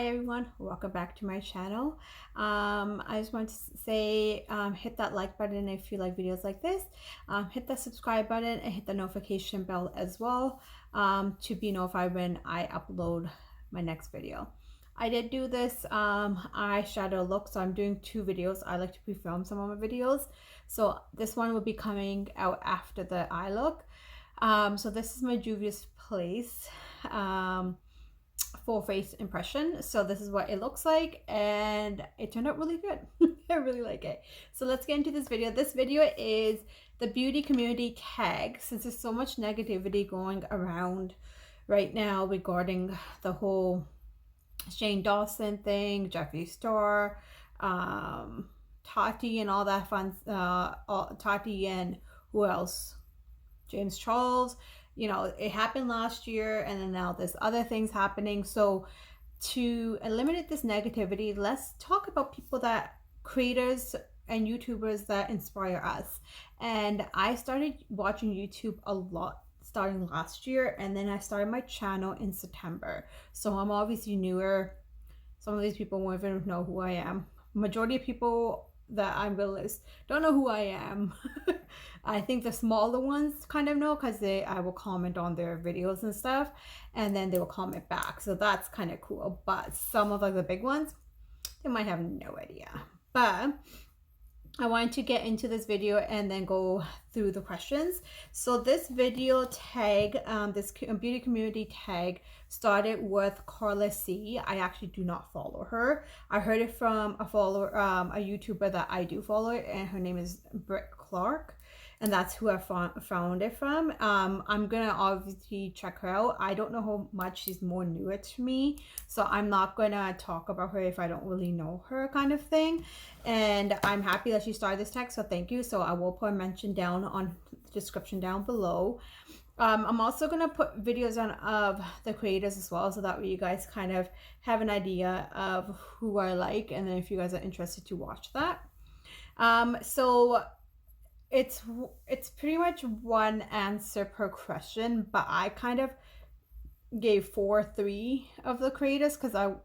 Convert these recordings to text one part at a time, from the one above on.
Hi everyone, welcome back to my channel. I just want to say hit that like button if you like videos like this. Hit that subscribe button and hit the notification bell as well to be notified when I upload my next video. I did do this eyeshadow look, so I'm doing two videos. I like to pre-film some of my videos, so this one will be coming out after the eye look. So this is my Juvia's Place full face impression. So this is what it looks like, and it turned out really good. I really like it. So let's get into this video. This video is the beauty community tag, since there's so much negativity going around right now regarding the whole Shane Dawson thing, Jeffree Star, Tati and all that fun, Tati and who else? James Charles. You know, it happened last year, and then now there's other things happening. So to eliminate this negativity, let's talk about people that creators and YouTubers that inspire us. And I started watching YouTube a lot starting last year, and then I started my channel in September. So I'm obviously newer. Some of these people won't even know who I am. Majority of people that I'm gonna list don't know who I am. I think the smaller ones kind of know, because I will comment on their videos and stuff, and then they will comment back, so that's kind of cool. But some of like the big ones, they might have no idea. But I wanted to get into this video and then go through the questions. So this video tag, this beauty community tag started with Carla C. I actually do not follow her. I heard it from a follower, a YouTuber that I do follow, and her name is Britt Clark. And that's who I found it from. I'm gonna obviously check her out. I don't know how much she's more newer to me, so I'm not gonna talk about her if I don't really know her, kind of thing. And I'm happy that she started this tag, so thank you. So I will put a mention down on the description down below. I'm also gonna put videos on of the creators as well, so that way you guys kind of have an idea of who I like, and then if you guys are interested to watch that. So it's pretty much one answer per question, but I kind of gave 3 of the creators because I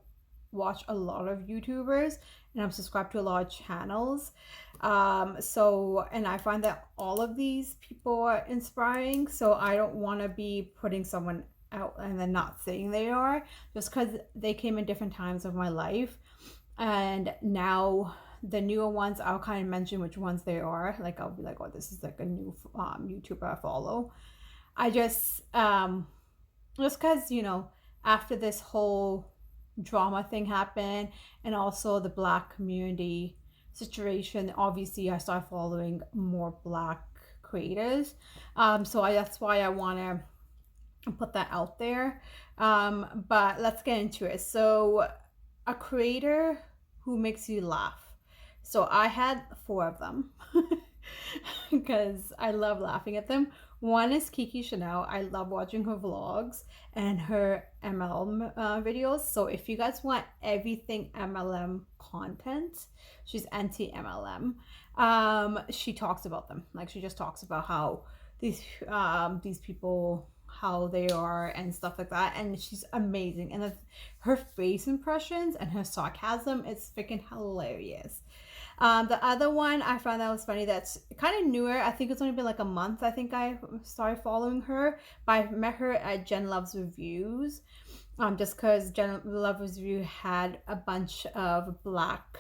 watch a lot of YouTubers and I'm subscribed to a lot of channels. And I find that all of these people are inspiring, so I don't want to be putting someone out and then not saying they are, just because they came in different times of my life. And now the newer ones, I'll kind of mention which ones they are. Like I'll be like, oh, this is like a new YouTuber I follow. I just because, you know, after this whole drama thing happened, and also the Black community situation, obviously I started following more Black creators. That's why I want to put that out there. But let's get into it. So a creator who makes you laugh. So I had 4 of them because I love laughing at them. One is Kiki Chanel. I love watching her vlogs and her MLM videos. So if you guys want everything MLM content, she's anti-MLM. She talks about them. Like, she just talks about how these people, how they are and stuff like that, and she's amazing. And her face impressions and her sarcasm is freaking hilarious. The other one I found that was funny, that's kind of newer. I think it's only been like a month. I think I started following her, but I met her at Jen Loves Reviews, just because Jen Loves Review had a bunch of Black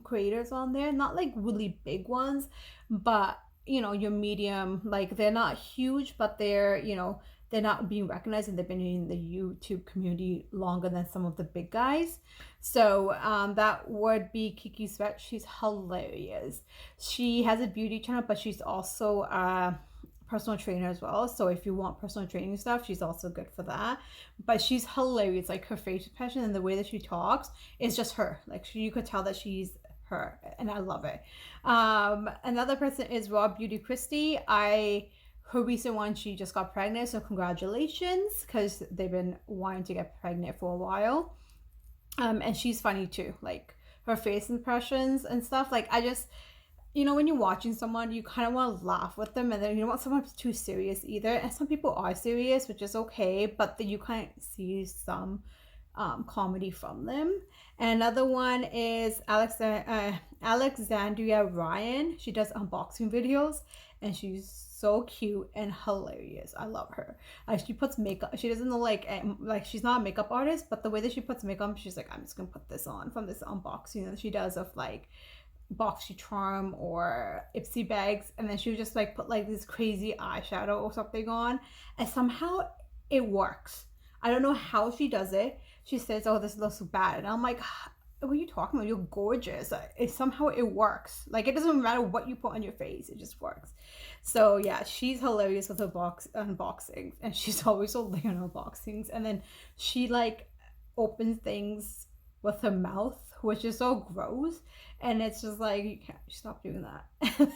creators on there. Not like really big ones, but you know, your medium, like they're not huge, but they're, you know, they're not being recognized, and they've been in the YouTube community longer than some of the big guys. So that would be Kiki Sweat. She's hilarious. She has a beauty channel, but she's also a personal trainer as well. So if you want personal training stuff, she's also good for that. But she's hilarious. Like, her face expression and the way that she talks is just her. Like, you could tell that she's her, and I love it. Another person is Raw Beauty Christie. Her recent one, she just got pregnant, so congratulations, because they've been wanting to get pregnant for a while. And she's funny too, like her face impressions and stuff. Like, I just, you know, when you're watching someone, you kind of want to laugh with them, and then you don't want someone who's too serious either. And some people are serious, which is okay, but then you kind of see some comedy from them. And another one is Alexandria Ryan. She does unboxing videos, and she's so cute and hilarious. I love her. She puts makeup. She doesn't know like she's not a makeup artist, but the way that she puts makeup, she's like, I'm just gonna put this on from this unboxing that she does of like BoxyCharm or Ipsy bags, and then she would just like put like this crazy eyeshadow or something on, and somehow it works. I don't know how she does it. She says, "Oh, this looks bad," and I'm like, "What are you talking about? You're gorgeous." It somehow it works. Like it doesn't matter what you put on your face; it just works. So yeah, she's hilarious with her box unboxings, and she's always so late on unboxings. And then she like opens things with her mouth, which is so gross, and it's just like you can't stop doing that.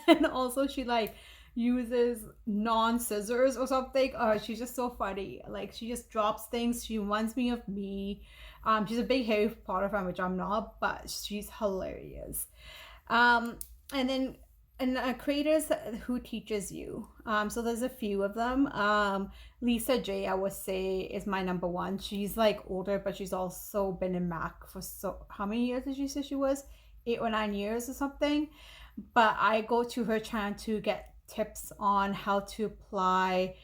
And also she like uses non-scissors or something. She's just so funny. Like she just drops things. She reminds me of me. She's a big Harry Potter fan, which I'm not, but she's hilarious. And then and creators who teaches you. So there's a few of them. Lisa J, I would say, is my number one. She's like older, but she's also been in Mac for so how many years did she say she was? 8 or 9 years or something. But I go to her channel to get tips on how to apply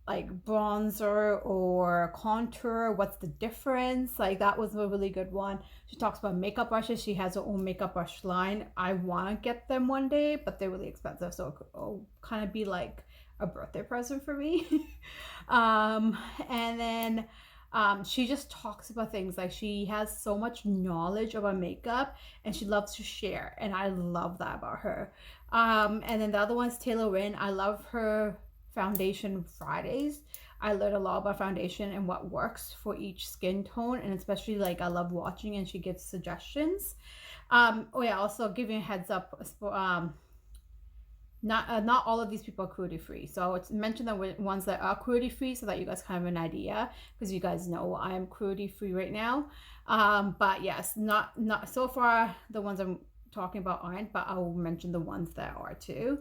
like bronzer or contour, what's the difference. Like that was a really good one. She talks about makeup brushes. She has her own makeup brush line. I want to get them one day, but they're really expensive, so it'll kind of be like a birthday present for me. And then she just talks about things like she has so much knowledge about makeup, and she loves to share, and I love that about her. And then the other one's Taylor Wynn. I love her Foundation Fridays. I learned a lot about foundation and what works for each skin tone, and especially like I love watching, and she gives suggestions. Oh yeah, also giving a heads up. Not all of these people are cruelty free, so it's mentioned the ones that are cruelty free so that you guys kind of have an idea, because you guys know I'm cruelty free right now. But yes, not so far the ones I'm talking about aren't, but I'll mention the ones that are too.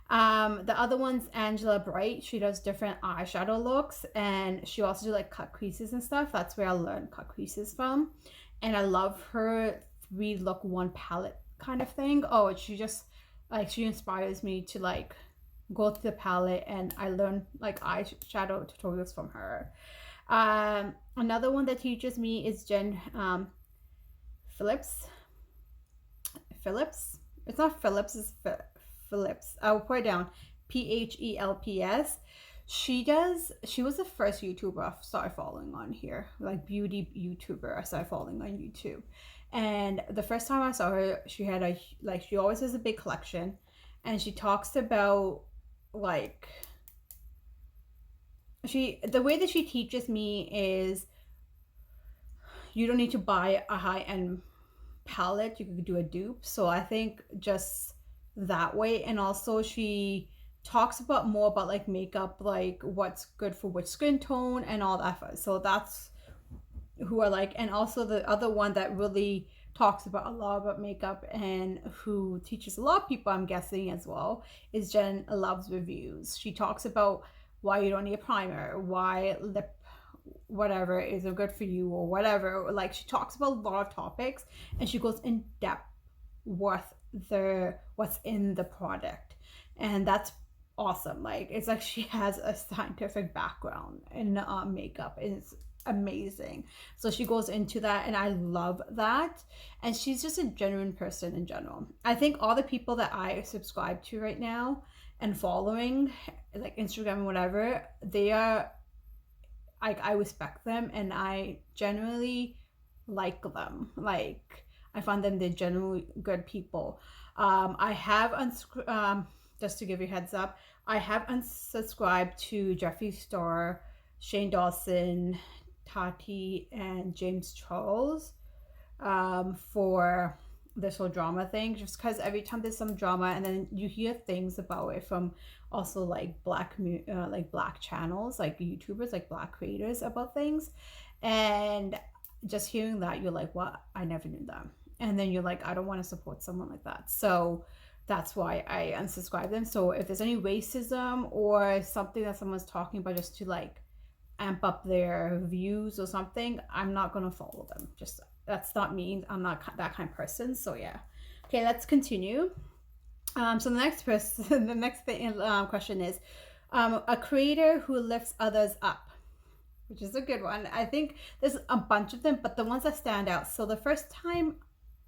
The other one's Angela Bright. She does different eyeshadow looks, and she also do like cut creases and stuff. That's where I learned cut creases from. And I love her 3 look 1 palette kind of thing. Oh, she just like she inspires me to like go to the palette, and I learn like eyeshadow tutorials from her. Another one that teaches me is Jen Phillips. It's not Phillips, it's Phillips. I'll put it down. Phelps. She was the first YouTuber I started following on here, like beauty YouTuber I started following on YouTube. And the first time I saw her, she had she always has a big collection, and she talks about like the way that she teaches me is you don't need to buy a high-end palette, you could do a dupe. So I think just that way. And also she talks about more about like makeup, like what's good for which skin tone and all that. So that's who I like. And also the other one that really talks about a lot about makeup and who teaches a lot of people, I'm guessing as well, is Jen Loves Reviews. She talks about why you don't need a primer, why lip whatever isn't good for you, or whatever. Like she talks about a lot of topics, and she goes in depth with what's in the product, and that's awesome. Like it's like she has a scientific background in makeup. It's amazing. So she goes into that, and I love that. And she's just a genuine person in general. I think all the people that I subscribe to right now and following, like Instagram and whatever, they are like, I respect them, and I generally like them. Like I find them, they're generally good people. I have just to give you a heads up, I have unsubscribed to Jeffree Star, Shane Dawson, Tati, and James Charles for this whole drama thing, just because every time there's some drama, and then you hear things about it from also like black channels, like YouTubers, like black creators, about things, and just hearing that, you're like, what? I never knew that. And then you're like, I don't want to support someone like that. So that's why I unsubscribe them. So if there's any racism or something that someone's talking about just to like amp up their views or something, I'm not gonna follow them. Just that's not me. I'm not that kind of person. So yeah. Okay, let's continue. So the next person, the next thing, question is, a creator who lifts others up, which is a good one. I think there's a bunch of them, but the ones that stand out. So the first time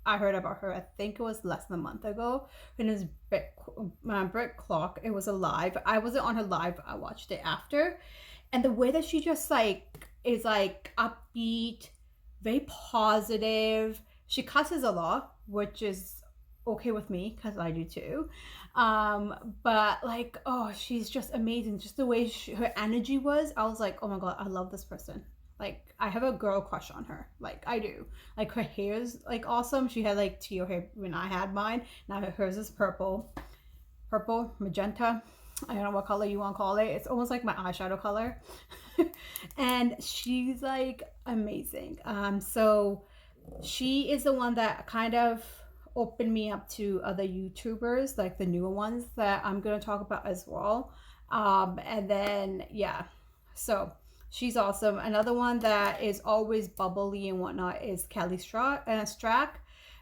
I heard about her, I think it was less than a month ago. Her name is Britt Clock. It was a live. I wasn't on her live. I watched it after, and the way that she just like is like upbeat, very positive. She cusses a lot, which is okay with me because I do too. But like, oh, she's just amazing. Just the way her energy was, I was like, oh my god, I love this person. Like, I have a girl crush on her. Like, I do. Like, her hair is like awesome. She had like teal hair when I had mine. Now hers is purple, magenta. I don't know what color you want to call it. It's almost like my eyeshadow color. And she's like amazing. So she is the one that kind of opened me up to other YouTubers, like the newer ones that I'm going to talk about as well. And then, yeah, so she's awesome. Another one that is always bubbly and whatnot is Kelly Strack.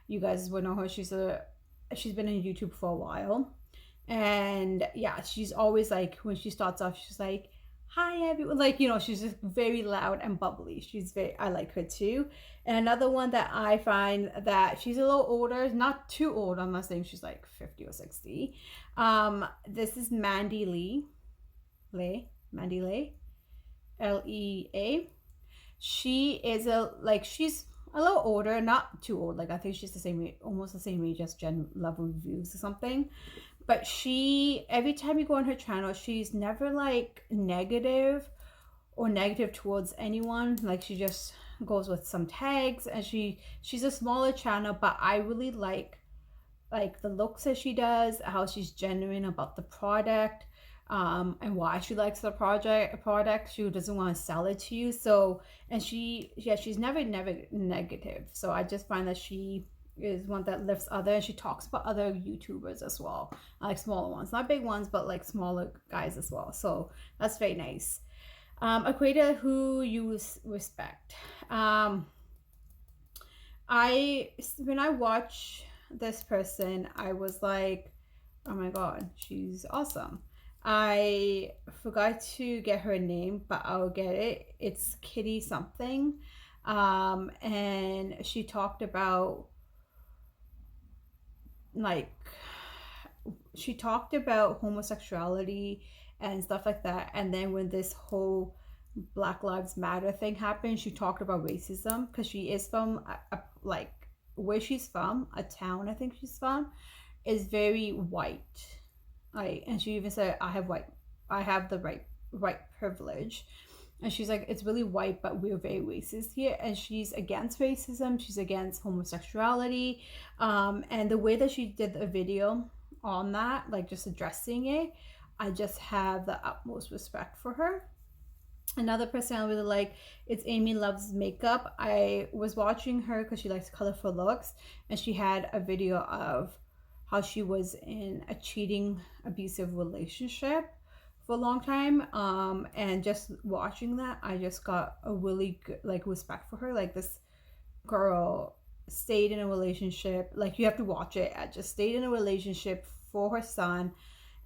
You guys would know her. She's been in YouTube for a while. And yeah, she's always like, when she starts off, she's like, hi everyone, like, you know, she's just very loud and bubbly. I like her too. And another one that I find that she's a little older, not too old, I'm not saying she's like 50 or 60. This is Mandy Lea, Lea. She is she's a little older, not too old. Like, I think she's the same age, almost the same age as Jen Love Reviews or something. But every time you go on her channel, she's never like negative towards anyone. Like, she just goes with some tags, and she's a smaller channel, but I really like the looks that she does, how she's genuine about the product, and why she likes the product. She doesn't want to sell it to you. So, and she's never negative. So I just find that she is one that lifts other, and she talks about other YouTubers as well, like smaller ones, not big ones, but like smaller guys as well. So that's very nice. A creator who you respect. When I watch this person, I was like, oh my god, she's awesome. I forgot to get her name, but I'll get it. It's Kitty something. And she talked about homosexuality and stuff like that. And then when this whole Black Lives Matter thing happened, she talked about racism, because she is from where she's from, a town I think she's from, is very white. And she even said, I have the white privilege. And she's like, it's really white, but we're very racist here. And she's against racism. She's against homosexuality. And the way that she did a video on that, like just addressing it, I just have the utmost respect for her. Another person I really like is Amy Loves Makeup. I was watching her because she likes colorful looks. And she had a video of how she was in a cheating, abusive relationship for a long time, and just watching that, I just got a really good respect for her. Like, this girl stayed in a relationship, like, you have to watch it. I just stayed in a relationship for her son,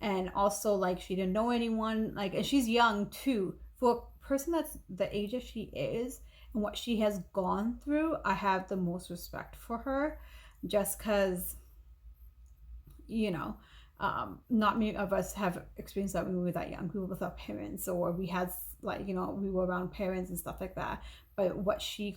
and also like she didn't know anyone, like, and she's young too. For a person that's the age that she is and what she has gone through, I have the most respect for her, just because, you know, not many of us have experienced that when we were that young. We were with our parents, or we had we were around parents and stuff like that. But what she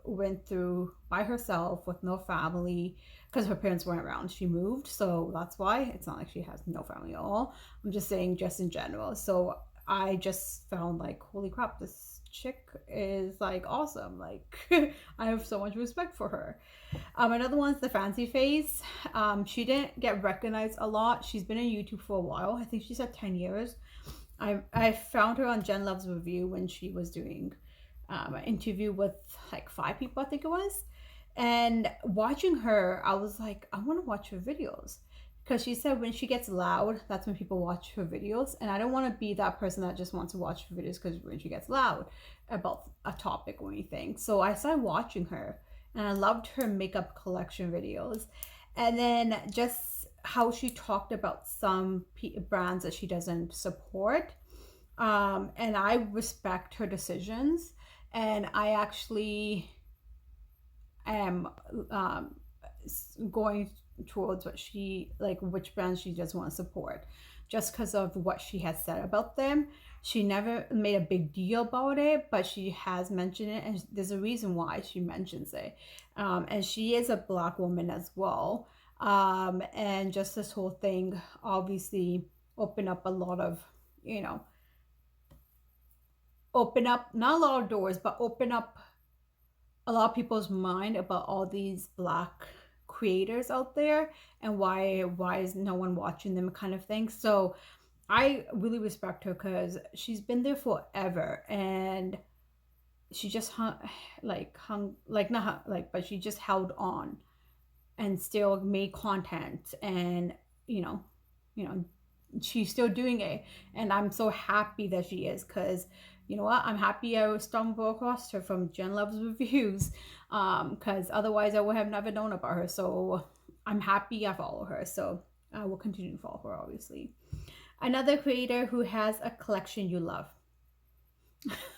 went through by herself with no family, because her parents weren't around, she moved, so that's why. It's not like she has no family at all. I'm just saying, just in general. So I just found like, holy crap, this chick is like awesome. Like, I have so much respect for her. Another one's the Fancy Face. She didn't get recognized a lot. She's been in YouTube for a while. I think she said 10 years. I found her on Jen Love's Review when she was doing an interview with like 5 people, I think it was. And watching her, I was like, I want to watch her videos, because she said when she gets loud, that's when people watch her videos. And I don't want to be that person that just wants to watch her videos because when she gets loud about a topic or anything. So I started watching her, and I loved her makeup collection videos. And then just how she talked about some brands that she doesn't support. And I respect her decisions. And I actually am going towards what she like, which brands she does want to support, just because of what she has said about them. She never made a big deal about it, but she has mentioned it, and there's a reason why she mentions it. And she is a Black woman as well. And just this whole thing obviously opened up a lot of, you know, open up not a lot of doors, but open up a lot of people's mind about all these Black creators out there, and why is no one watching them, kind of thing. So I really respect her because she's been there forever, and she just hung like not like, but she just held on and still made content, and you know, you know, she's still doing it, and I'm so happy that she is, because you know what, I'm happy I stumbled across her from Jen Loves Reviews, because otherwise I would have never known about her. So I'm happy I follow her, so I will continue to follow her, obviously. Another creator who has a collection you love.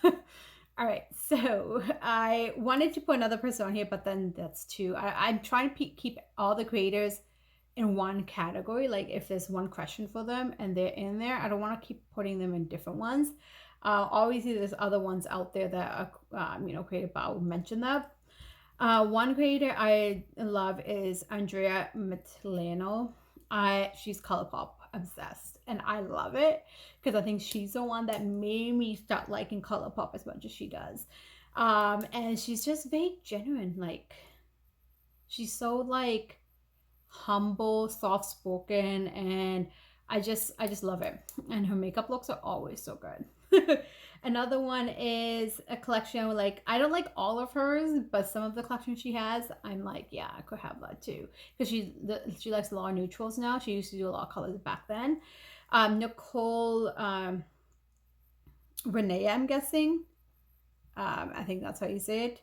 All right, so I wanted to put another person on here, but then that's two. I'm trying to keep all the creators in one category. Like if there's one question for them and they're in there, I don't want to keep putting them in different ones. Obviously, there's other ones out there that are, created, but I'll mention that. One creator I love is Andrea Mitlano. She's ColourPop obsessed, and I love it because I think she's the one that made me start liking ColourPop as much as she does. And she's just very genuine. Like she's so like humble, soft spoken, and I just love it. And her makeup looks are always so good. Another one is a collection, like I don't like all of hers, but some of the collections she has, I'm like, yeah, I could have that too, because she likes a lot of neutrals now. She used to do a lot of colors back then. Nicole Renee, I'm guessing. I think that's how you say it.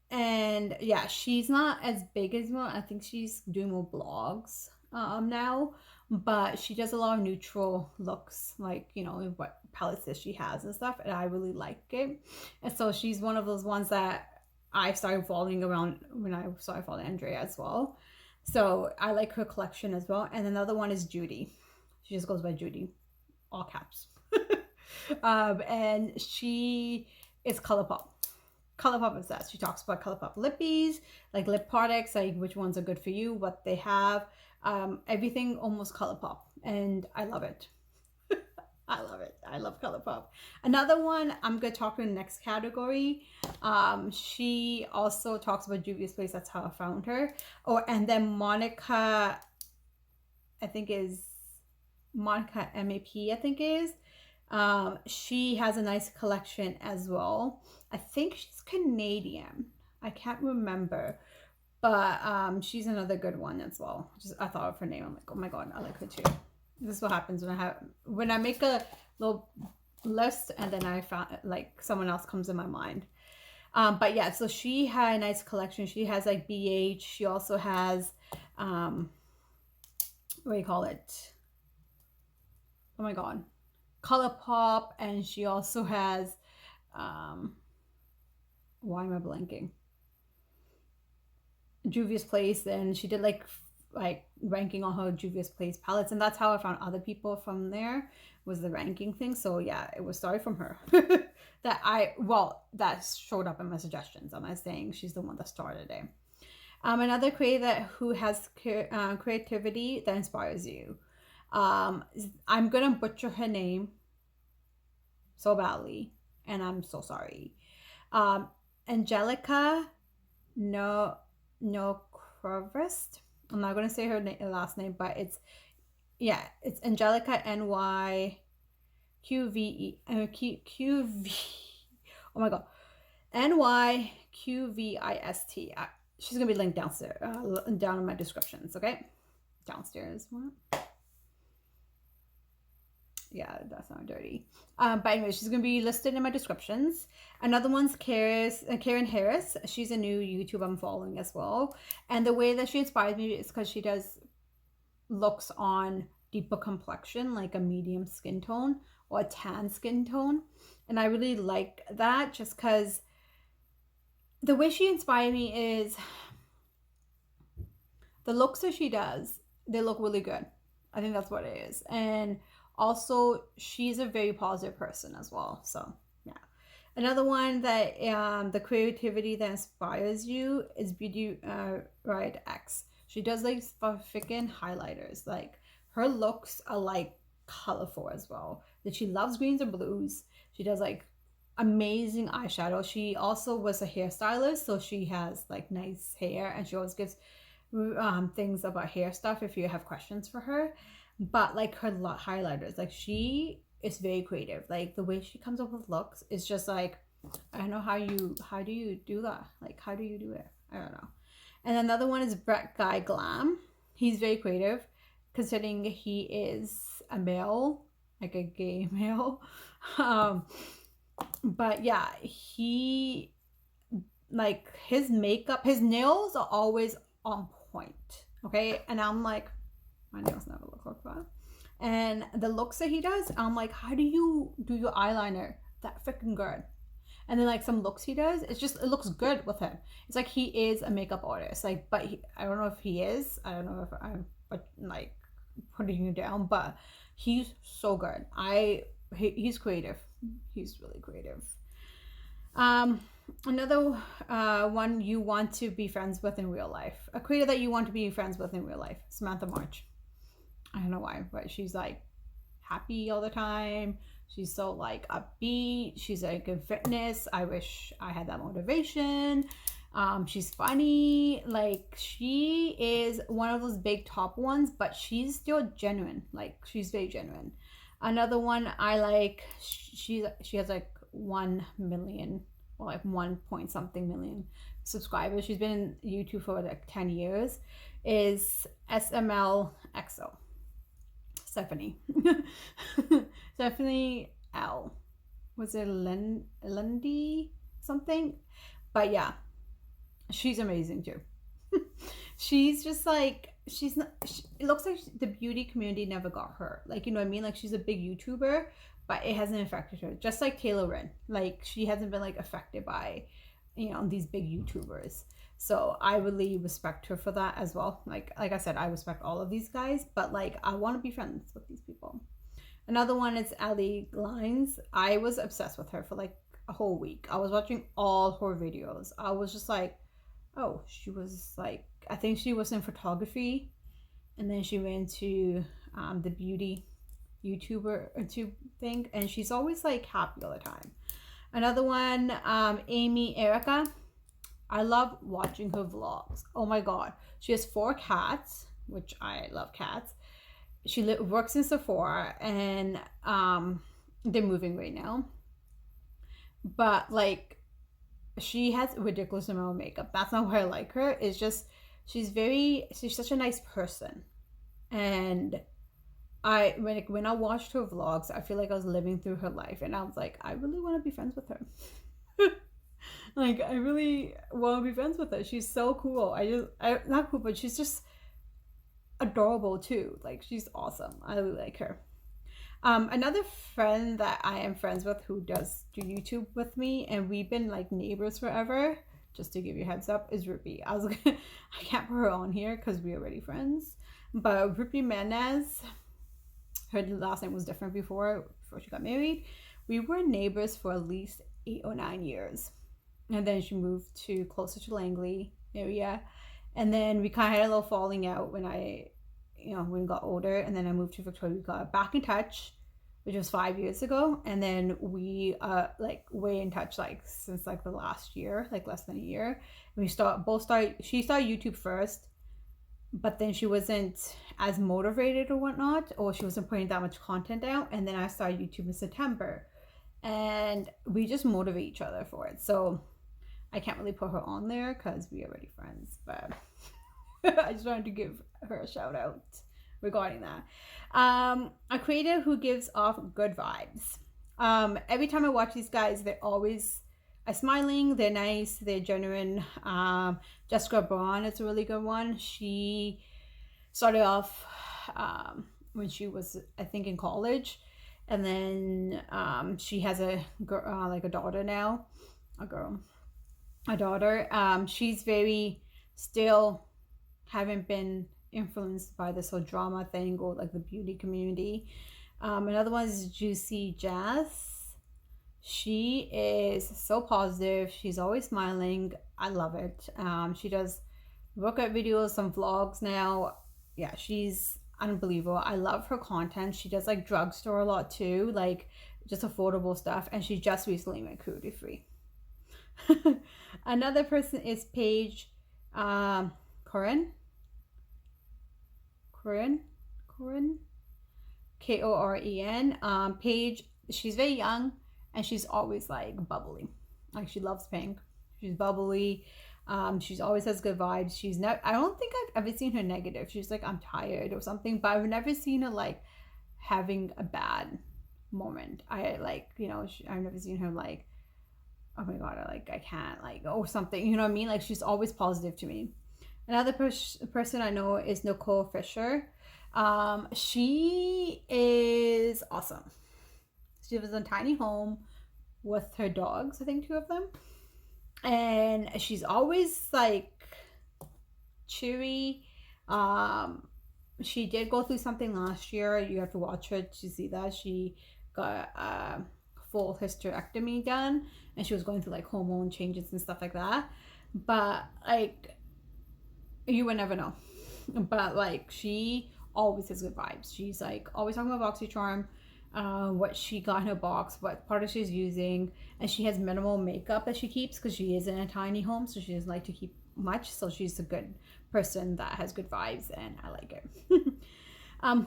And yeah, she's not as big as one. I think she's doing more blogs now, but she does a lot of neutral looks, like what palettes that she has and stuff, and I really like it. And so she's one of those ones that I started following around when I started following Andrea as well. So I like her collection as well. And another one is Judy. She just goes by Judy, all caps. And she is ColourPop obsessed. She talks about ColourPop lippies, like lip products, like which ones are good for you, what they have, everything almost ColourPop, and I love it. I love it. I love ColourPop. Another one, I'm gonna talk in the next category. She also talks about Juvia's Place. That's how I found her. And then Monica, I think is Monica MAP. I think is. She has a nice collection as well. I think she's Canadian. I can't remember, but she's another good one as well. I thought of her name. I'm like, oh my god, I like her too. This is what happens when I make a little list and then I found like someone else comes in my mind. But yeah, so she had a nice collection. She has like BH. She also has what do you call it? Oh my god, ColourPop, and she also has why am I blanking? Juvia's Place, and she did like ranking on her Juvia's Place palettes, and that's how I found other people from there, was the ranking thing. So yeah, it was started from her. that showed up in my suggestions. I'm not saying she's the one that started it. Another creator who has creativity that inspires you. I'm gonna butcher her name so badly, and I'm so sorry. Angelica Nyqvist. I'm not gonna say her last name, but it's Angelica NYQVE QV. Oh my god, NYQVIST. She's gonna be linked down in my descriptions. Okay. downstairs. What? Yeah, that sounds dirty. But anyway, she's gonna be listed in my descriptions. Another one's Karen Harris. She's a new YouTube I'm following as well. And the way that she inspires me is because she does looks on deeper complexion, like a medium skin tone or a tan skin tone. And I really like that just because the way she inspired me is the looks that she does, they look really good. I think that's what it is. And also, she's a very positive person as well. So, yeah. Another one that the creativity that inspires you is Beauty Right X. She does like freaking highlighters. Like her looks are like colorful as well. That she loves greens and blues. She does like amazing eyeshadow. She also was a hairstylist, so she has like nice hair, and she always gives things about hair stuff if you have questions for her. But like her highlighters, like she is very creative. Like the way she comes up with looks is just like, I don't know how do you do that? Like how do you do it? I don't know. And another one is Brett Guy Glam. He's very creative, considering he is a male, like a gay male. But yeah, he like his makeup, his nails are always on point. Okay, and I'm like, my nails never look like that. And the looks that he does, I'm like, how do you do your eyeliner that freaking good? And then like some looks he does, it's just it looks good with him. It's like he is a makeup artist, like, but I don't know if he is. I don't know if I'm like putting you down, but he's so good. He's creative. He's really creative. Another one you want to be friends with in real life. A creator that you want to be friends with in real life. Samantha March. I don't know why, but she's like happy all the time. She's so like upbeat. She's like in fitness. I wish I had that motivation. She's funny. Like she is one of those big top ones, but she's still genuine. Like she's very genuine. Another one I like. She has like 1 million or like 1 point something million subscribers. She's been in YouTube for like 10 years. Is SMLXO. Stephanie. Stephanie L. Was it Lindy something? But yeah, she's amazing too. She's just like, it looks like the beauty community never got her. Like, you know what I mean? Like she's a big YouTuber, but it hasn't affected her. Just like Taylor Wren. Like she hasn't been like affected by, you know, these big YouTubers. So I really respect her for that as well. Like I said, I respect all of these guys, but like I want to be friends with these people. Another one is Ali Glines. I was obsessed with her for like a whole week. I was watching all her videos. I was just like, oh, she was like, I think she was in photography, and then she went to the beauty YouTube thing, and she's always like happy all the time. Another one, Amy Erica. I love watching her vlogs. Oh my god. She has 4 cats, which I love cats. She works in Sephora, and they're moving right now. But like she has a ridiculous amount of makeup. That's not why I like her. It's just she's such a nice person. And when I watched her vlogs, I feel like I was living through her life, and I was like, I really want to be friends with her. Like I really want to be friends with her. She's so cool. Not cool, but she's just adorable too. Like she's awesome. I really like her. Another friend that I am friends with who does do YouTube with me, and we've been like neighbors forever, just to give you a heads up, is Ruby. I can't put her on here because we're already friends. But Ruby Menez, her last name was different before she got married. We were neighbors for at least 8 or 9 years. And then she moved to closer to Langley area. And then we kind of had a little falling out when when we got older. And then I moved to Victoria. We got back in touch, which was 5 years ago. And then we like way in touch like since like the last year, like less than a year. And she started YouTube first, but then she wasn't as motivated or whatnot, or she wasn't putting that much content out. And then I started YouTube in September. And we just motivate each other for it. So I can't really put her on there because we're already friends, but I just wanted to give her a shout out regarding that. A creator who gives off good vibes. Every time I watch these guys, they're always smiling, they're nice, they're genuine. Jessica Braun is a really good one. She started off when she was, I think, in college, and then she has a like a daughter now, a girl, a daughter. She's very still haven't been influenced by this whole drama thing or like the beauty community. Another one is Juicy Jazz. She is so positive. She's always smiling. I love it. She does workout videos, some vlogs now. Yeah, she's unbelievable. I love her content. She does like drugstore a lot too, like just affordable stuff. And she just recently went cruelty free. Another person is Paige Corin. Corin, Koren. Paige, she's very young and she's always like bubbly. Like she loves pink. She's bubbly. She's always has good vibes. She's not. I don't think I've ever seen her negative. She's like, I'm tired or something, but I've never seen her like having a bad moment. I like, I've never seen her like, oh my god, I can't like or something. You know what I mean? Like she's always positive to me. Another person I know is Nicole Fisher. She is awesome. She lives in a tiny home with her dogs, I think 2 of them. And she's always like cheery. She did go through something last year. You have to watch her to see that. She got a full hysterectomy done and she was going through like hormone changes and stuff like that. But like you would never know. But like she always has good vibes. She's like always talking about BoxyCharm, what she got in her box, what product she's using, and she has minimal makeup that she keeps because she is in a tiny home, so she doesn't like to keep much. So she's a good person that has good vibes, and I like it.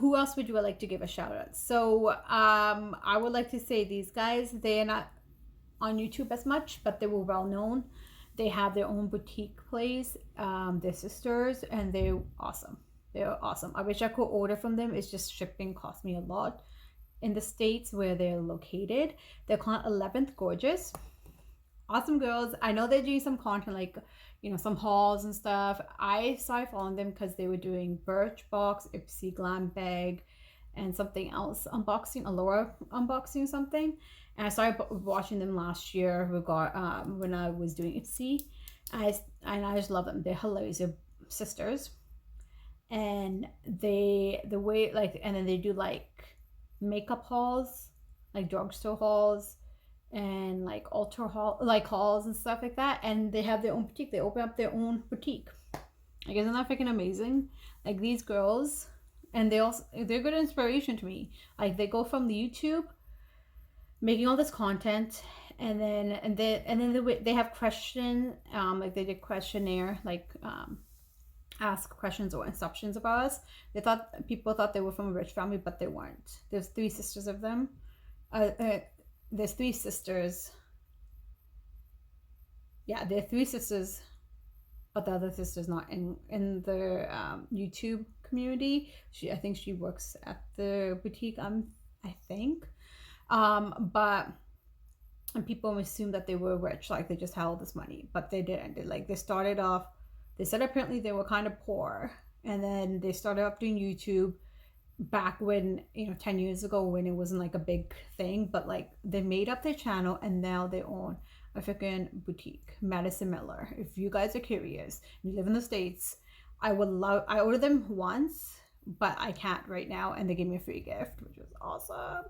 Who else would you like to give a shout out? So I would like to say these guys, they are not on YouTube as much, but they were well known. They have their own boutique place. They're sisters and they're awesome. They're awesome. I wish I could order from them. It's just shipping cost me a lot in the States where they're located. They're called 11th Gorgeous. Awesome girls. I know they're doing some content like, some hauls and stuff. I started following them because they were doing Birchbox, Ipsy Glam Bag, and something else unboxing, Allura unboxing something. And I started watching them last year when I was doing Ipsy. I just love them. They're hilarious. They're sisters. And the way like, and then they do like makeup hauls, like drugstore hauls, and like altar haul, like hauls and stuff like that. And they have their own boutique. They open up their own boutique. Like, isn't that freaking amazing? Like these girls, and they're good inspiration to me. Like they go from the YouTube, making all this content, and then they have question, like they did questionnaire, like ask questions or instructions about us. People thought they were from a rich family, but they weren't. There's 3 sisters of them. There's 3 sisters. Yeah, there are 3 sisters, but the other sister's not in the YouTube community. I think she works at the boutique. I think. But and people assume that they were rich, like they just had all this money, but they didn't. They started off. They said apparently they were kind of poor, and then they started up doing YouTube back when 10 years ago when it wasn't like a big thing, but like they made up their channel and now they own a freaking boutique, Madison Miller. If you guys are curious, you live in the States, I ordered them once, but I can't right now, and they gave me a free gift, which was awesome.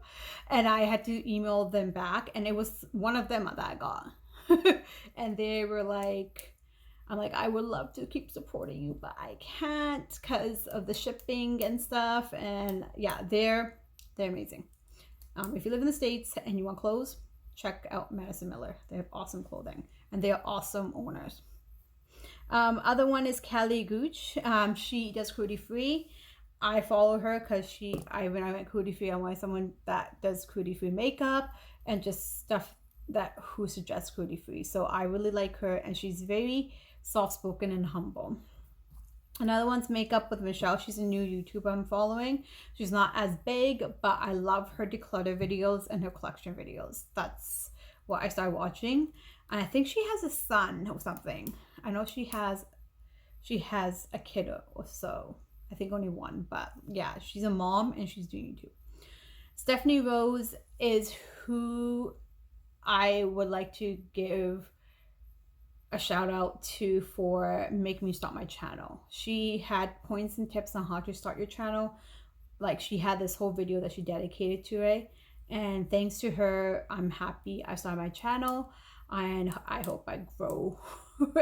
And I had to email them back, and it was one of them that I got. And they were like, I'm like, I would love to keep supporting you, but I can't because of the shipping and stuff. And yeah, they're amazing. If you live in the States and you want clothes, check out Madison Miller. They have awesome clothing and they are awesome owners. Other one is Kelly Gooch. She does cruelty free. I follow her because when I went cruelty free, I wanted someone that does cruelty free makeup and just stuff who suggests cruelty free. So I really like her, and she's very soft spoken and humble. Another one's Makeup with Michelle. She's a new YouTuber I'm following. She's not as big, but I love her declutter videos and her collection videos. That's what I started watching. And I think she has a son or something. I know she has a kid or so. I think only one, but yeah, she's a mom and she's doing YouTube. Stephanie Rose is who I would like to give a shout out to for making me start my channel. She had points and tips on how to start your channel. Like, she had this whole video that she dedicated to it, and thanks to her, I'm happy I started my channel, and I hope I grow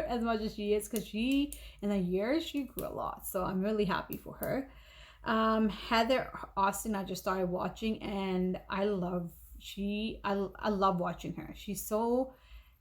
as much as she is, because she, in a year, she grew a lot. So I'm really happy for her. Heather Austin, I just started watching, and I love watching her. She's so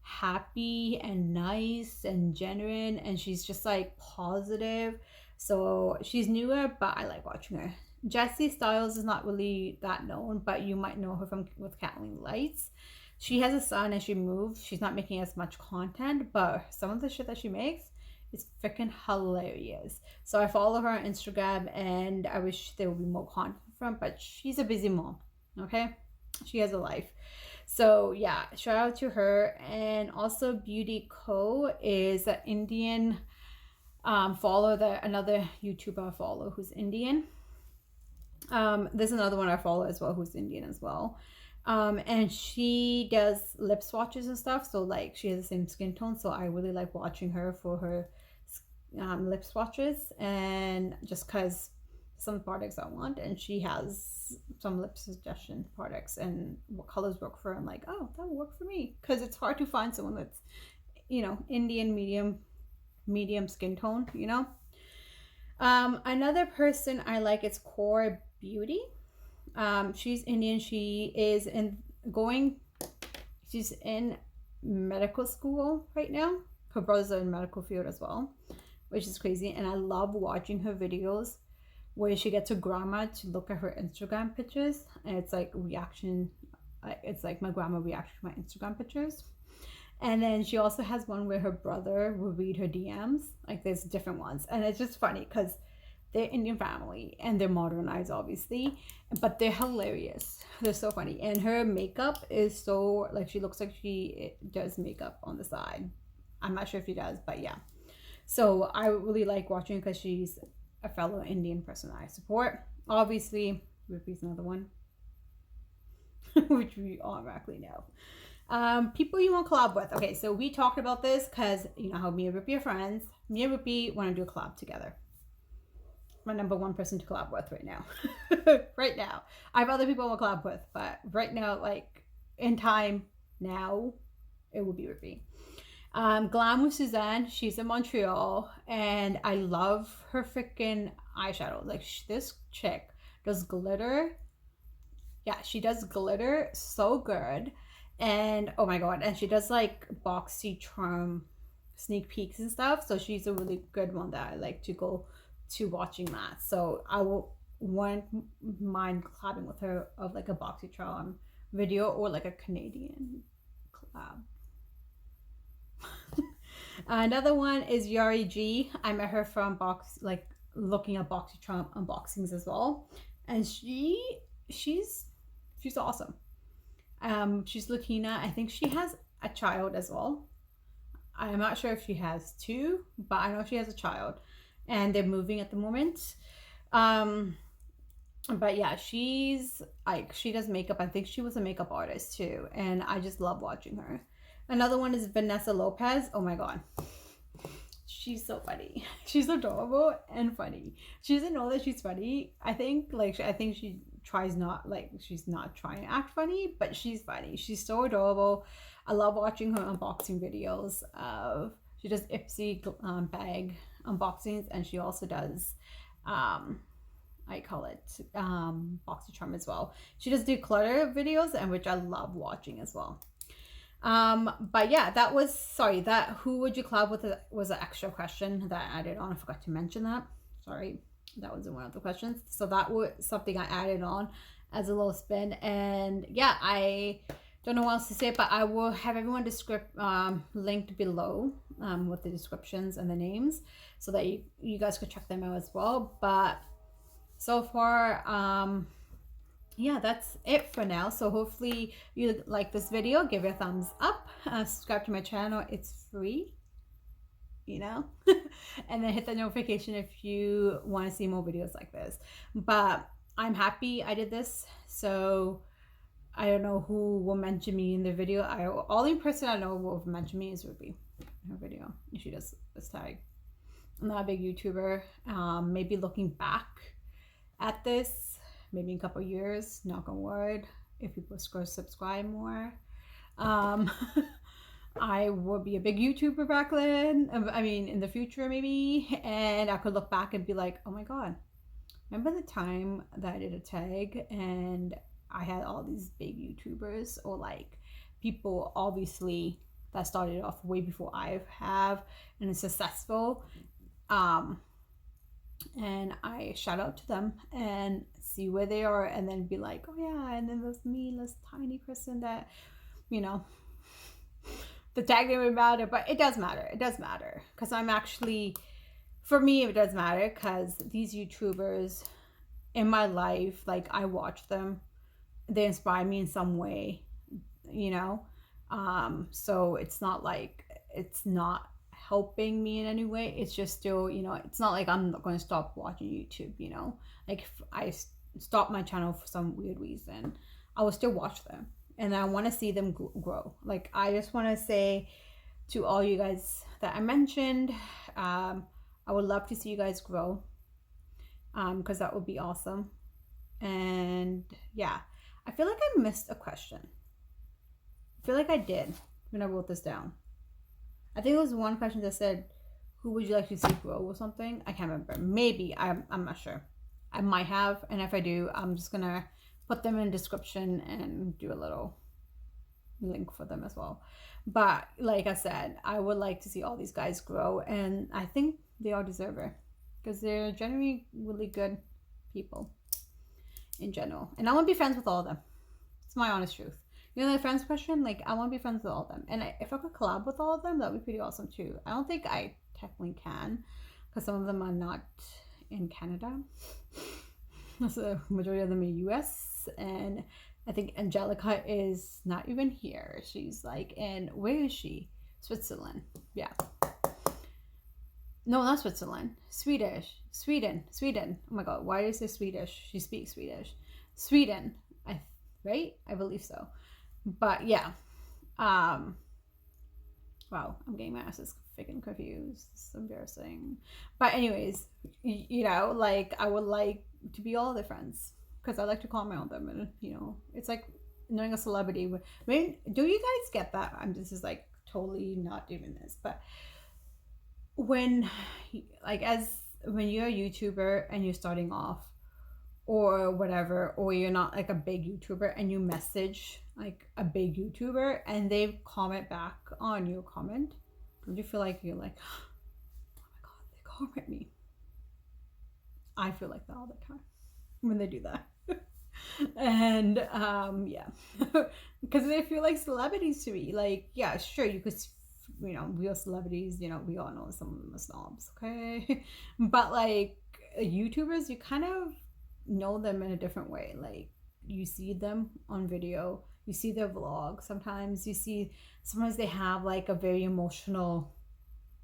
happy and nice and genuine, and she's just like positive. So she's newer, but I like watching her. Jessie Styles is not really that known, but you might know her from with Kathleen Lights. She has a son and she moved. She's not making as much content, but some of the shit that she makes is freaking hilarious. So I follow her on Instagram, and I wish there would be more content from, but she's a busy mom. Okay, she has a life. So yeah, shout out to her. And also Beauty Co is an Indian follower, that another YouTuber I follow who's Indian. There's another one I follow as well who's Indian as well. And she does lip swatches and stuff, so like she has the same skin tone, so I really like watching her for her lip swatches, and just because some products I want, and she has some lip suggestion products and what colors work for her. I'm like, oh, that will work for me, because it's hard to find someone that's, you know, Indian medium skin tone, you know. Another person I like is Core Beauty. She's Indian. She's in medical school right now. Her brothers are in medical field as well, which is crazy. And I love watching her videos where she gets her grandma to look at her Instagram pictures, and it's like reaction. It's like my grandma reacts to my Instagram pictures. And then she also has one where her brother will read her DMs. Like, there's different ones, and it's just funny because they're Indian family and they're modernized, obviously, but they're hilarious. They're so funny, and her makeup is so, like, she looks like she does makeup on the side. I'm not sure if she does, but yeah. So I really like watching because she's a fellow Indian person I support. Obviously, Rupee's another one, which we automatically know. People you want to collab with. Okay, so we talked about this because you know how me and Rupee are friends. Me and Rupee want to do a collab together. My number one person to collab with right now. Right now. I have other people I want to collab with, but right now, like in time now, it will be Rupee. Glam with Suzanne. She's in Montreal, and I love her freaking eyeshadow. Like, this chick does glitter. Yeah, she does glitter so good. And oh my god, and she does like BoxyCharm sneak peeks and stuff, so she's a really good one that I like to go to watching that. So I wouldn't mind collabing with her of like a BoxyCharm video, or like a Canadian collab. Another one is Yari G. I met her from looking at BoxyCharm unboxings as well, and she's awesome. She's Latina. I think she has a child as well. I'm not sure if she has two, but I know she has a child, and they're moving at the moment. But yeah, she does makeup. I think she was a makeup artist too, and I just love watching her. Another one is Vanessa Lopez. Oh my god, she's so funny. She's adorable and funny. She doesn't know that she's funny. I think she tries not, like, she's not trying to act funny, but she's funny. She's so adorable. I love watching her unboxing videos. She does Ipsy bag unboxings, and she also does BoxyCharm as well. She does declutter videos, and which I love watching as well. But yeah, that who would you collab with was an extra question that I added on. I forgot to mention that. Sorry, that was one of the questions. So that was something I added on as a little spin. And yeah, I don't know what else to say, but I will have everyone linked below with the descriptions and the names, so that you guys could check them out as well. But so far, yeah, that's it for now. So hopefully you like this video. Give it a thumbs up, subscribe to my channel, it's free, you know. And then hit the notification if you want to see more videos like this. But I'm happy I did this. So I don't know who will mention me in the video. Only person I know will mention me is Ruby in her video, if she does this tag. I'm not a big YouTuber. Maybe looking back at this, maybe in a couple years, knock on wood, if people subscribe more, I would be a big YouTuber back then. I mean, in the future maybe, and I could look back and be like, oh my god, remember the time that I did a tag and I had all these big YouTubers, or like people obviously that started off way before I have and is successful, and I shout out to them and see where they are, and then be like, oh yeah, and then there's me, this tiny person that, you know, the tag didn't matter, but it does matter. It does matter because I'm actually, for me, it does matter because these YouTubers in my life, like I watch them, they inspire me in some way, you know. So it's not like it's not helping me in any way. It's just still, you know, it's not like I'm not going to stop watching YouTube, you know. Like if I stop my channel for some weird reason, I will still watch them, and I want to see them grow. Like I just want to say to all you guys that I mentioned, I would love to see you guys grow, because that would be awesome. And yeah, I feel like I missed a question. I feel like I did when I wrote this down. I think it was one question that said, who would you like to see grow or something? I can't remember. Maybe. I'm not sure. I might have. And if I do, I'm just going to put them in the description and do a little link for them as well. But like I said, I would like to see all these guys grow. And I think they all deserve it. Because they're generally really good people in general. And I want to be friends with all of them. It's my honest truth. You know, the friends question, like I want to be friends with all of them, and if I could collab with all of them, that would be pretty awesome too. I don't think I technically can, because some of them are not in Canada. So the majority of them are US, and I think Angelica is not even here. She's like in, where is she? Switzerland. Yeah. No, not Switzerland. Sweden. Oh my god, why is it Swedish? She speaks Swedish. Sweden, right? I believe so. But yeah, wow, I'm getting my asses freaking confused. It's embarrassing. But anyways, you know, like I would like to be all their friends, because I like to comment on them, and you know, it's like knowing a celebrity. I mean, do you guys get that? This is like totally not doing this, but when when you're a YouTuber and you're starting off, or whatever, or you're not like a big YouTuber and you message like a big YouTuber and they comment back on your comment, don't you feel like you're like, oh my god, they comment me? I feel like that all the time when they do that. And yeah, because they feel like celebrities to me. Like, yeah, sure, you could, you know, real celebrities, you know, we all know some of them are snobs, okay? But like YouTubers, you kind of know them in a different way. Like you see them on video, you see their vlog, sometimes they have like a very emotional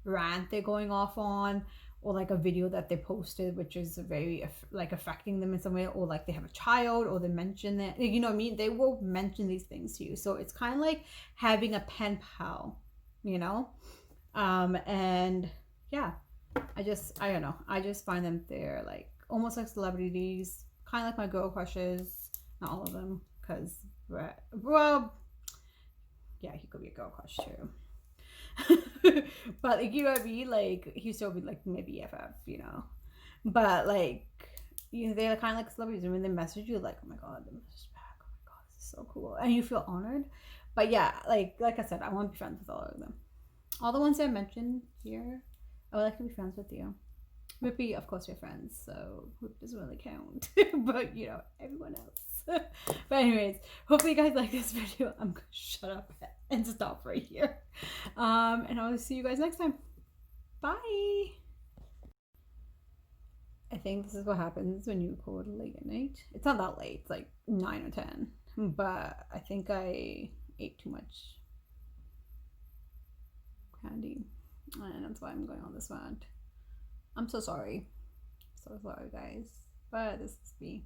rant they're going off on, or like a video that they posted which is very like affecting them in some way, or like they have a child, or they mention that, you know what I mean, they will mention these things to you. So it's kind of like having a pen pal, you know. And yeah, I don't know, I just find them, they're like almost like celebrities, kind of like my girl crushes. Not all of them, because well, yeah, he could be a girl crush too. But like, you know what I mean, like he still be like maybe FF, you know. But like, you know, they're kind of like celebrities, and when they message you, like, oh my god, they messaged back, oh my god, this is so cool, and you feel honored. But yeah, like I said, I want to be friends with all of them. All the ones I mentioned here, I would like to be friends with you. Whippy, of course, we're friends, so Whip doesn't really count. But, you know, everyone else. But anyways, hopefully you guys like this video. I'm gonna shut up and stop right here. And I'll see you guys next time. Bye. I think this is what happens when you record late at night. It's not that late. It's like 9 or 10. But I think I ate too much candy. And that's why I'm going on this rant. I'm so sorry. So sorry, guys. But this is me.